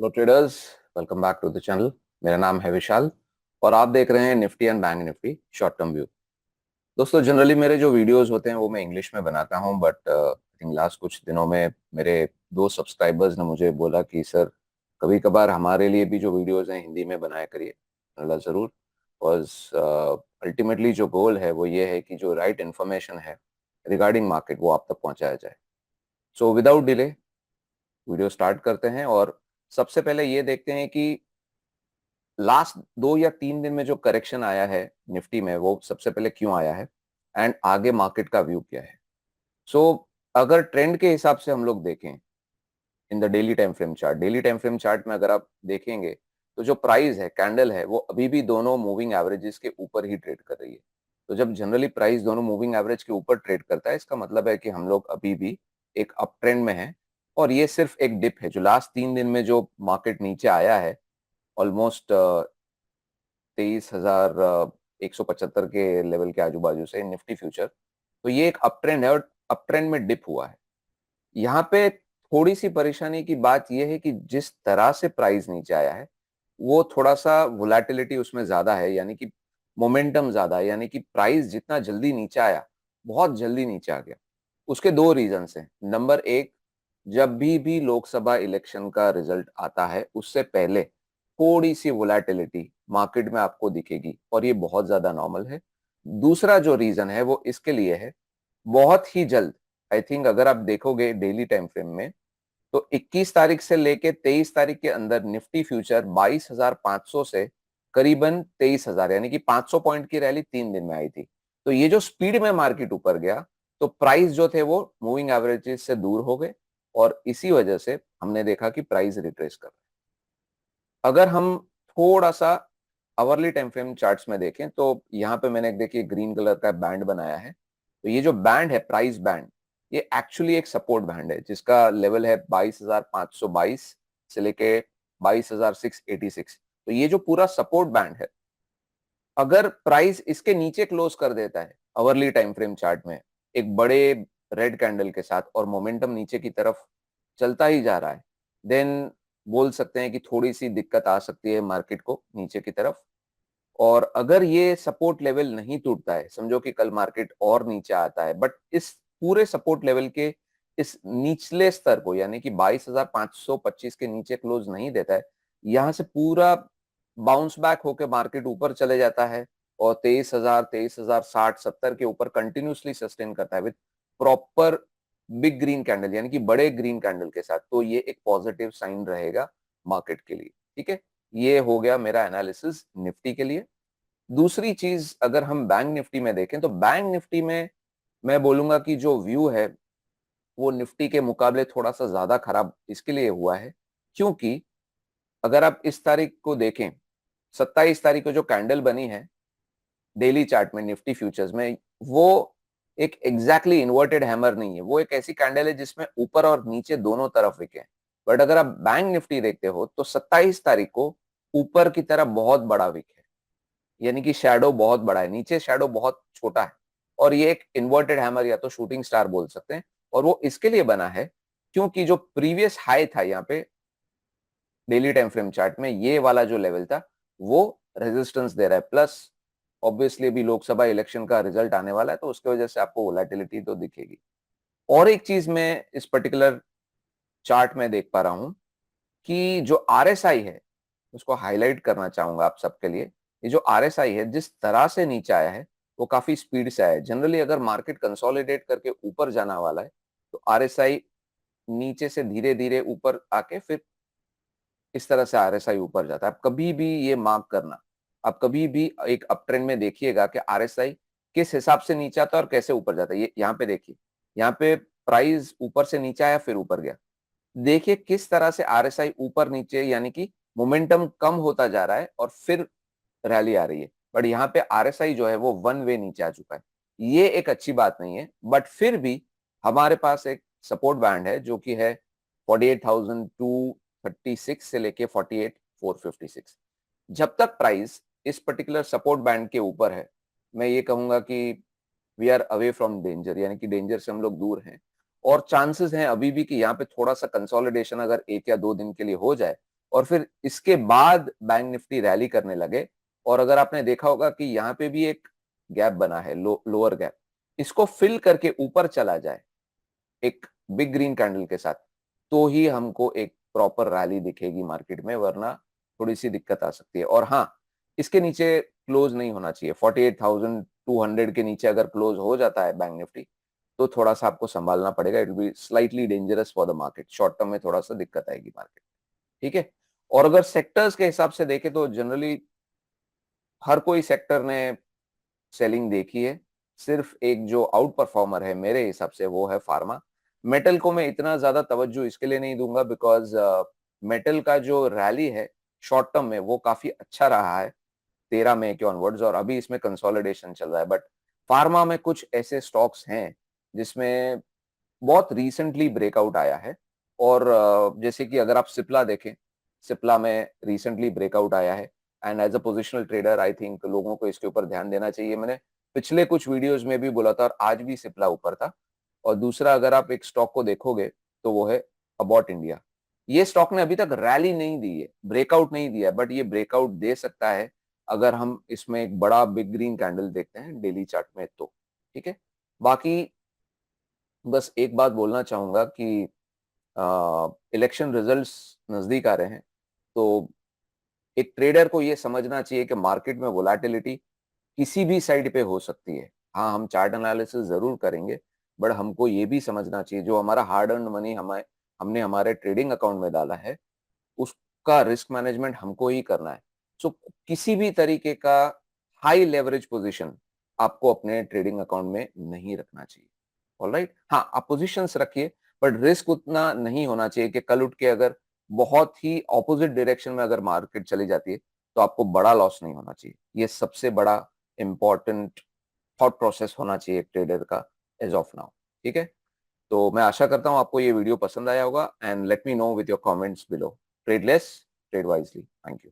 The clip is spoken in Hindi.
Hello traders, welcome back to the channel. मेरा नाम है विशाल और आप देख रहे हैं Nifty and Bank Nifty short term view. दोस्तों, जनरली मेरे जो वीडियोस होते हैं वो मैं इंग्लिश में बनाता हूं, बट आई थिंक लास्ट कुछ दिनों में मेरे दो सब्सक्राइबर्स ने मुझे बोला कि सर, कभी कभार हमारे लिए भी जो वीडियोस हैं हिंदी में बनाया करिए। अल्लाह ज़रूर। और अल्टीमेटली जो गोल है वो ये है कि जो राइट इन्फॉर्मेशन है रिगार्डिंग मार्केट वो आप तक पहुंचाया जाए। So without delay video start करते हैं और सबसे पहले ये देखते हैं कि लास्ट 2 या 3 दिन में जो करेक्शन आया है निफ्टी में वो सबसे पहले क्यों आया है एंड आगे मार्केट का व्यू क्या है। सो अगर ट्रेंड के हिसाब से हम लोग देखें in the daily time frame chart में अगर आप देखेंगे तो जो प्राइस है, कैंडल है, वो अभी भी दोनों मूविंग एवरेजेस के ऊपर ही ट्रेड कर रही है। तो जब जनरली प्राइस दोनों मूविंग एवरेज के ऊपर ट्रेड करता है, इसका मतलब है कि हम लोग अभी भी एक अप ट्रेंड में हैं। और ये सिर्फ एक डिप है। जो लास्ट 3 दिन में जो मार्केट नीचे आया है ऑलमोस्ट 23,175 के लेवल के आजू बाजू से निफ्टी फ्यूचर, तो ये एक अप ट्रेंड है और अप ट्रेंड में डिप हुआ है। यहाँ पे थोड़ी सी परेशानी की बात यह है कि जिस तरह से प्राइस नीचे आया है वो थोड़ा सा वोलेटिलिटी उसमें ज्यादा है, यानी कि मोमेंटम ज्यादा है, यानी कि प्राइस जितना जल्दी नीचे आया बहुत जल्दी नीचे आ गया। उसके दो रीजन हैं। नंबर एक, जब भी लोकसभा इलेक्शन का रिजल्ट आता है उससे पहले थोड़ी सी वोलेटिलिटी मार्केट में आपको दिखेगी और ये बहुत ज्यादा नॉर्मल है। दूसरा जो रीजन है वो इसके लिए है, बहुत ही जल्द, आई थिंक अगर आप देखोगे डेली टाइम फ्रेम में तो 21 तारीख से लेके 23 तारीख के अंदर निफ्टी फ्यूचर 22,500 से करीबन 23,000, यानी कि 500 पॉइंट की रैली 3 दिन में आई थी। तो ये जो स्पीड में मार्केट ऊपर गया तो प्राइस जो थे वो मूविंग एवरेजेस से दूर हो गए और इसी वजह से हमने देखा कि प्राइस रिट्रेस कर रहा है। अगर हम थोड़ा सा आवरली टाइम फ्रेम चार्ट्स में देखें तो यहाँ पे मैंने देखिए ग्रीन कलर का बैंड बनाया है। तो ये जो बैंड है, प्राइस बैंड, ये एक्चुअली एक सपोर्ट बैंड है जिसका लेवल है 22,522 से लेके 22,686। तो ये जो पूरा सपोर्ट बैंड है, अगर प्राइस इसके नीचे क्लोज कर देता है आवरली टाइम फ्रेम चार्ट में एक बड़े रेड कैंडल के साथ और मोमेंटम नीचे की तरफ चलता ही जा रहा है, देन बोल सकते हैं कि थोड़ी सी दिक्कत आ सकती है मार्केट को नीचे की तरफ। और अगर ये सपोर्ट लेवल नहीं टूटता है, समझो कि कल मार्केट और नीचे आता है बट इस पूरे सपोर्ट लेवल के इस निचले स्तर को यानी कि 22,525 के नीचे क्लोज नहीं देता है, यहां से पूरा बाउंस बैक होकर मार्केट ऊपर चले जाता है और 23,000, 23,060, 70 के ऊपर कंटिन्यूसली सस्टेन करता है with proper big green candle यानी कि बड़े ग्रीन कैंडल के साथ, तो ये एक पॉजिटिव साइन रहेगा मार्केट के लिए। ठीक है, ये हो गया मेरा एनालिसिस निफ्टी के लिए। दूसरी चीज अगर हम बैंक निफ्टी में देखें तो बैंक निफ्टी में मैं बोलूंगा कि जो व्यू है वो निफ्टी के मुकाबले थोड़ा सा ज्यादा खराब इसके लिए हुआ है क्योंकि अगर आप इस तारीख को देखें, 27 तारीख को जो कैंडल बनी है डेली चार्ट में निफ्टी फ्यूचर्स में, वो एक एग्जैक्टली इन्वर्टेड हैमर नहीं है। वो एक ऐसी कैंडल है जिसमें ऊपर और नीचे दोनों तरफ विके हैं। बट अगर आप बैंक निफ्टी देखते हो तो 27 तारीख को ऊपर की तरफ बहुत बड़ा विक है, यानी कि शैडो बहुत बड़ा है, नीचे शैडो बहुत छोटा है। और ये एक इन्वर्टेड हैमर या तो शूटिंग स्टार बोल सकते हैं। और वो इसके लिए बना है क्योंकि जो प्रीवियस हाई था यहाँ पे डेली टाइम फ्रेम चार्ट में, ये वाला जो लेवल था वो रेजिस्टेंस दे रहा है। प्लस ऑब्वियसली अभी लोकसभा इलेक्शन का रिजल्ट आने वाला है तो उसकी वजह से आपको वोलेटिलिटी तो दिखेगी। और एक चीज मैं इस पर्टिकुलर चार्ट में देख पा रहा हूं कि जो आरएसआई है उसको हाईलाइट करना चाहूंगा आप सबके लिए। ये जो आरएसआई है जिस तरह से नीचे आया है वो काफी स्पीड से आया है। जनरली अगर मार्केट कंसोलिडेट करके ऊपर जाना वाला है तो आरएसआई नीचे से धीरे धीरे ऊपर आके फिर इस तरह से आरएसआई ऊपर जाता है। आप कभी भी ये मार्क करना, आप कभी भी एक अप ट्रेंड में देखिएगा कि आरएसआई किस हिसाब से नीचे आता है और कैसे ऊपर जाता है। ये यहाँ पे देखिए, यहाँ पे प्राइस ऊपर से नीचे आया फिर ऊपर गया। देखिए किस तरह से आरएसआई ऊपर नीचे यानी कि मोमेंटम कम होता जा रहा है और फिर रैली आ रही है। बट यहाँ पे आरएसआई जो है वो वन वे नीचे आ चुका है। ये एक अच्छी बात नहीं है बट फिर भी हमारे पास एक सपोर्ट बैंड है जो कि है 48,236 से लेके 48,456। जब तक प्राइस इस पर्टिकुलर सपोर्ट बैंड के ऊपर है, मैं ये कहूंगा कि we are away from danger, यानी कि डेंजर से हम लोग दूर हैं। और चांसेस हैं अभी भी कि यहाँ पे थोड़ा सा कंसोलिडेशन अगर 1 या 2 दिन के लिए हो जाए और फिर इसके बाद बैंक निफ्टी रैली करने लगे। और अगर आपने देखा होगा कि यहाँ पे भी एक गैप बना है, लोअर गैप, इसको फिल करके ऊपर चला जाए एक बिग ग्रीन कैंडल के साथ, तो ही हमको एक प्रॉपर रैली दिखेगी मार्केट में, वरना थोड़ी सी दिक्कत आ सकती है। और हाँ, इसके नीचे क्लोज नहीं होना चाहिए। 48,200 के नीचे अगर क्लोज हो जाता है बैंक निफ्टी, तो थोड़ा सा आपको संभालना पड़ेगा। It will be slightly dangerous for the market. Short term में थोड़ा सा दिक्कत आएगी मार्केट, ठीक है। और अगर सेक्टर्स के हिसाब से देखें तो जनरली हर कोई सेक्टर ने सेलिंग देखी है। सिर्फ एक जो आउट परफॉर्मर है मेरे हिसाब से, वो है फार्मा। मेटल को मैं इतना ज्यादा तवज्जो इसके लिए नहीं दूंगा बिकॉज मेटल का जो रैली है शॉर्ट टर्म में वो काफी अच्छा रहा है 13 मई के ऑनवर्ड्स, और अभी इसमें कंसोलिडेशन चल रहा है। बट फार्मा में कुछ ऐसे स्टॉक्स हैं जिसमें बहुत रिसेंटली ब्रेकआउट आया है। और जैसे कि अगर आप सिप्ला देखें, सिप्ला में रिसेंटली ब्रेकआउट आया है। And as a positional trader I think लोगों को इसके ऊपर ध्यान देना चाहिए। मैंने पिछले कुछ वीडियोस में भी बोला था और आज भी सिप्ला ऊपर था। और दूसरा, अगर आप एक स्टॉक को देखोगे तो वो है अबॉट इंडिया। ये स्टॉक ने अभी तक रैली नहीं दी है, ब्रेकआउट नहीं दिया है, बट ये ब्रेकआउट दे सकता है अगर हम इसमें एक बड़ा बिग ग्रीन कैंडल देखते हैं डेली चार्ट में तो, ठीक है। बाकी बस एक बात बोलना चाहूंगा कि इलेक्शन रिजल्ट्स नजदीक आ रहे हैं, तो एक ट्रेडर को ये समझना चाहिए कि मार्केट में वोलेटिलिटी किसी भी साइड पे हो सकती है। हाँ, हम चार्ट एनालिसिस जरूर करेंगे, बट हमको ये भी समझना चाहिए जो हमारा हार्ड अर्न मनी हमने हमारे ट्रेडिंग अकाउंट में डाला है, उसका रिस्क मैनेजमेंट हमको ही करना है। सो किसी भी तरीके का हाई लेवरेज पोजीशन आपको अपने ट्रेडिंग अकाउंट में नहीं रखना चाहिए। ऑलराइट, हाँ आप पोजीशंस रखिए, बट रिस्क उतना नहीं होना चाहिए कि कल उठ के अगर बहुत ही ऑपोजिट डायरेक्शन में अगर मार्केट चली जाती है तो आपको बड़ा लॉस नहीं होना चाहिए। ये सबसे बड़ा इंपॉर्टेंट थॉट प्रोसेस होना चाहिए एक ट्रेडर का एज ऑफ नाउ, ठीक है। तो मैं आशा करता हूं आपको ये वीडियो पसंद आया होगा, and let me know with your comments below. Trade less, trade wisely. Thank you.